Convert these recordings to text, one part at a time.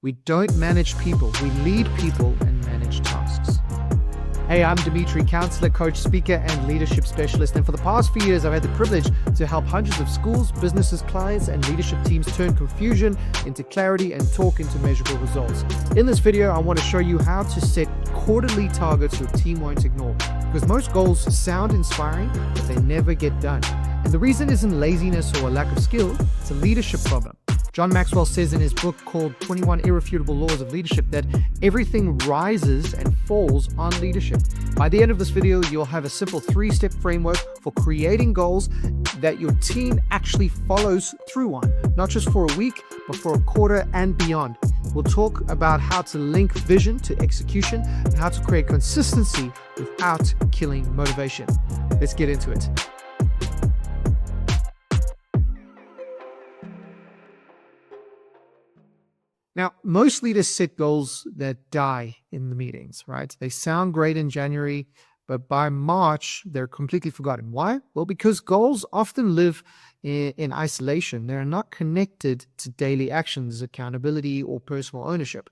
We don't manage people, we lead people and manage tasks. Hey, I'm Dimitri, counsellor, coach, speaker, and leadership specialist. And for the past few years, I've had the privilege to help hundreds of schools, businesses, clients, and leadership teams turn confusion into clarity and talk into measurable results. In this video, I want to show you how to set quarterly targets your team won't ignore. Because most goals sound inspiring, but they never get done. And the reason isn't laziness or a lack of skill, it's a leadership problem. John Maxwell says in his book called 21 Irrefutable Laws of Leadership that everything rises and falls on leadership. By the end of this video, you'll have a simple 3-step framework for creating goals that your team actually follows through on, not just for a week, but for a quarter and beyond. We'll talk about how to link vision to execution and how to create consistency without killing motivation. Let's get into it. Now, most leaders set goals that die in the meetings, right? They sound great in January, but by March, they're completely forgotten. Why? Well, because goals often live in isolation. They're not connected to daily actions, accountability, or personal ownership.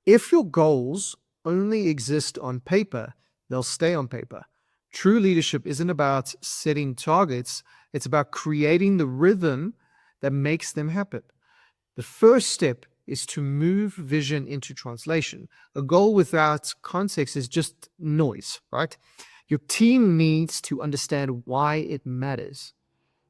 If your goals only exist on paper, they'll stay on paper. True leadership isn't about setting targets. It's about creating the rhythm that makes them happen. The first step is to move vision into translation. A goal without context is just noise, right? Your team needs to understand why it matters.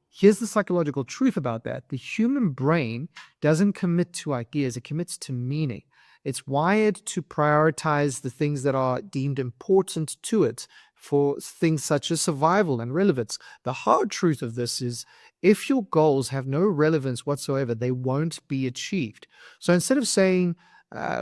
Here's the psychological truth about that. The human brain doesn't commit to ideas, it commits to meaning. It's wired to prioritize the things that are deemed important to it for things such as survival and relevance. The hard truth of this is if your goals have no relevance whatsoever, they won't be achieved. So instead of saying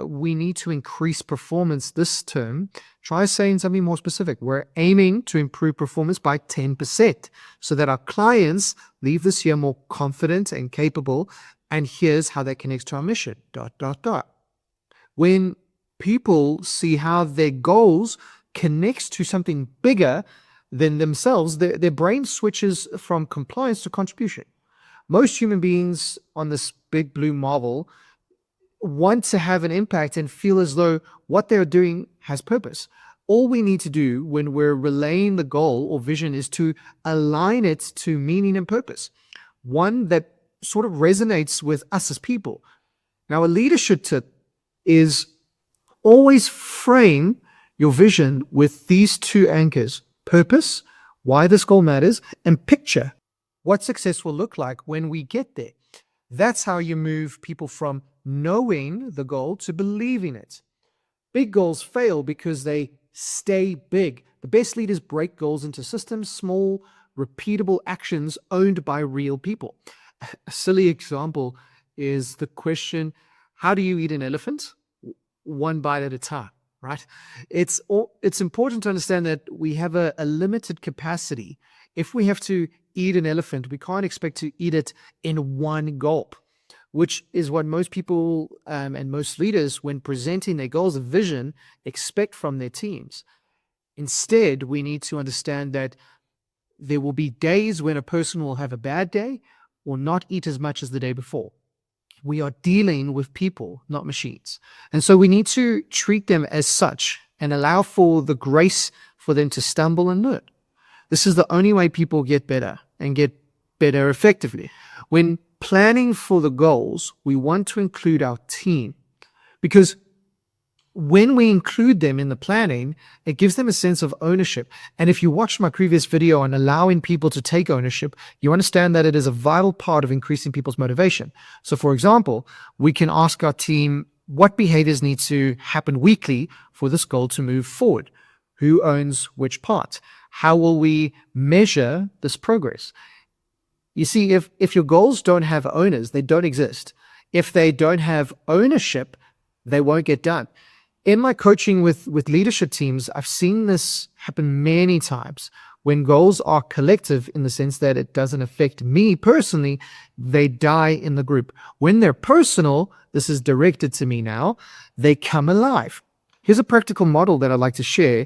we need to increase performance this term, try saying something more specific. We're aiming to improve performance by 10% so that our clients leave this year more confident and capable. And here's how that connects to our mission, ... When people see how their goals connects to something bigger than themselves, their brain switches from compliance to contribution. Most human beings on this big blue marble want to have an impact and feel as though what they're doing has purpose. All we need to do when we're relaying the goal or vision is to align it to meaning and purpose, one that sort of resonates with us as people. Now, a leadership tip is always frame your vision with these two anchors: purpose, why this goal matters, and picture what success will look like when we get there. That's how you move people from knowing the goal to believing it. Big goals fail because they stay big. The best leaders break goals into systems, small, repeatable actions owned by real people. A silly example is the question, how do you eat an elephant? One bite at a time. Right? It's important to understand that we have a limited capacity. If we have to eat an elephant, we can't expect to eat it in one gulp, which is what most people and most leaders, when presenting their goals and vision, expect from their teams. Instead, we need to understand that there will be days when a person will have a bad day or not eat as much as the day before. We are dealing with people, not machines. And so we need to treat them as such and allow for the grace for them to stumble and learn. This is the only way people get better and get better effectively. When planning for the goals, we want to include our team, because when we include them in the planning, it gives them a sense of ownership. And if you watched my previous video on allowing people to take ownership, you understand that it is a vital part of increasing people's motivation. So for example, we can ask our team what behaviors need to happen weekly for this goal to move forward. Who owns which part? How will we measure this progress? You see, if your goals don't have owners, they don't exist. If they don't have ownership, they won't get done. In my coaching with leadership teams, I've seen this happen many times. When goals are collective in the sense that it doesn't affect me personally, they die in the group. When they're personal, this is directed to me now, they come alive. Here's a practical model that I'd like to share.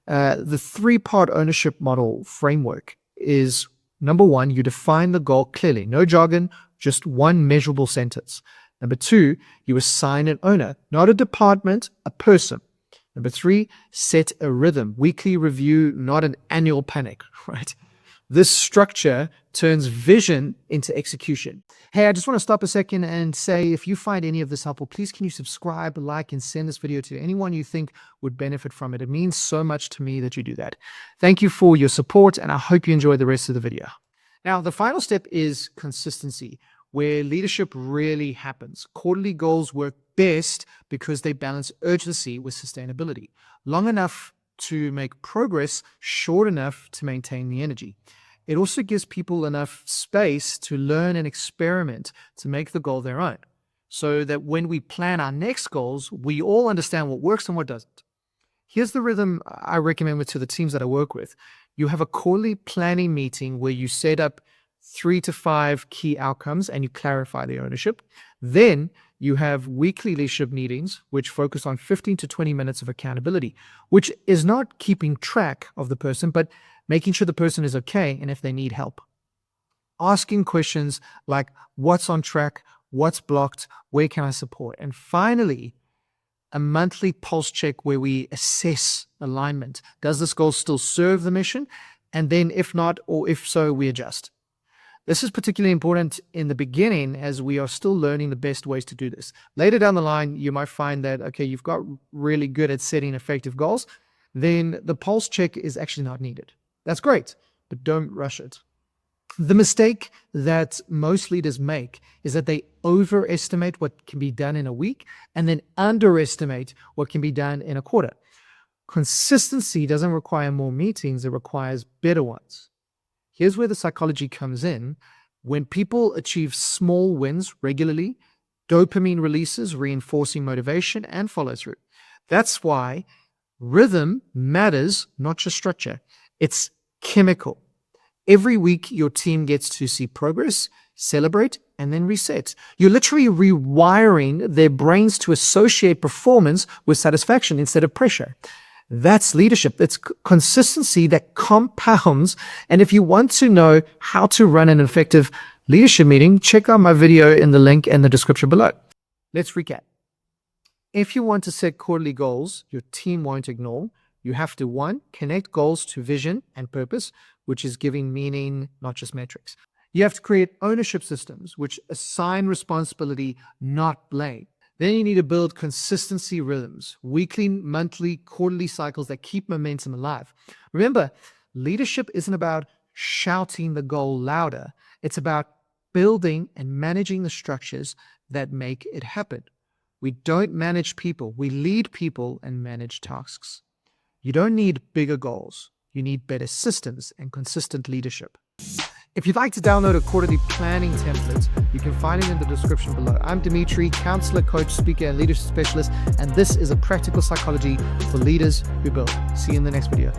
The 3-part ownership model framework is, number 1, you define the goal clearly. No jargon, just one measurable sentence. Number 2, you assign an owner, not a department, a person. Number 3, set a rhythm, weekly review, not an annual panic, right? This structure turns vision into execution. Hey, I just want to stop a second and say, if you find any of this helpful, please can you subscribe, like, and send this video to anyone you think would benefit from it. It means so much to me that you do that. Thank you for your support, and I hope you enjoy the rest of the video. Now, the final step is consistency, where leadership really happens. Quarterly goals work best because they balance urgency with sustainability. Long enough to make progress, short enough to maintain the energy. It also gives people enough space to learn and experiment to make the goal their own, so that when we plan our next goals, we all understand what works and what doesn't. Here's the rhythm I recommend to the teams that I work with. You have a quarterly planning meeting where you set up 3 to 5 key outcomes and you clarify the ownership. Then you have weekly leadership meetings, which focus on 15 to 20 minutes of accountability, which is not keeping track of the person, but making sure the person is okay and if they need help. Asking questions like, what's on track? What's blocked? Where can I support? And finally, a monthly pulse check where we assess alignment. Does this goal still serve the mission? And then if not, or if so, we adjust. This is particularly important in the beginning as we are still learning the best ways to do this. Later down the line, you might find that, okay, you've got really good at setting effective goals. Then the pulse check is actually not needed. That's great, but don't rush it. The mistake that most leaders make is that they overestimate what can be done in a week and then underestimate what can be done in a quarter. Consistency doesn't require more meetings, it requires better ones. Here's where the psychology comes in. When people achieve small wins regularly, dopamine releases, reinforcing motivation and follow through. That's why rhythm matters, not just structure. It's chemical. Every week, your team gets to see progress, celebrate, and then reset. You're literally rewiring their brains to associate performance with satisfaction instead of pressure. That's leadership. It's consistency that compounds. And if you want to know how to run an effective leadership meeting, check out my video in the link in the description below. Let's recap. If you want to set quarterly goals your team won't ignore, you have to 1, connect goals to vision and purpose, which is giving meaning, not just metrics. You have to create ownership systems, which assign responsibility, not blame. Then you need to build consistency rhythms, weekly, monthly, quarterly cycles that keep momentum alive. Remember, leadership isn't about shouting the goal louder. It's about building and managing the structures that make it happen. We don't manage people. We lead people and manage tasks. You don't need bigger goals. You need better systems and consistent leadership. If you'd like to download a quarterly planning template, you can find it in the description below. I'm Dimitri, counselor, coach, speaker, and leadership specialist, and this is a practical psychology for leaders who build. See you in the next video.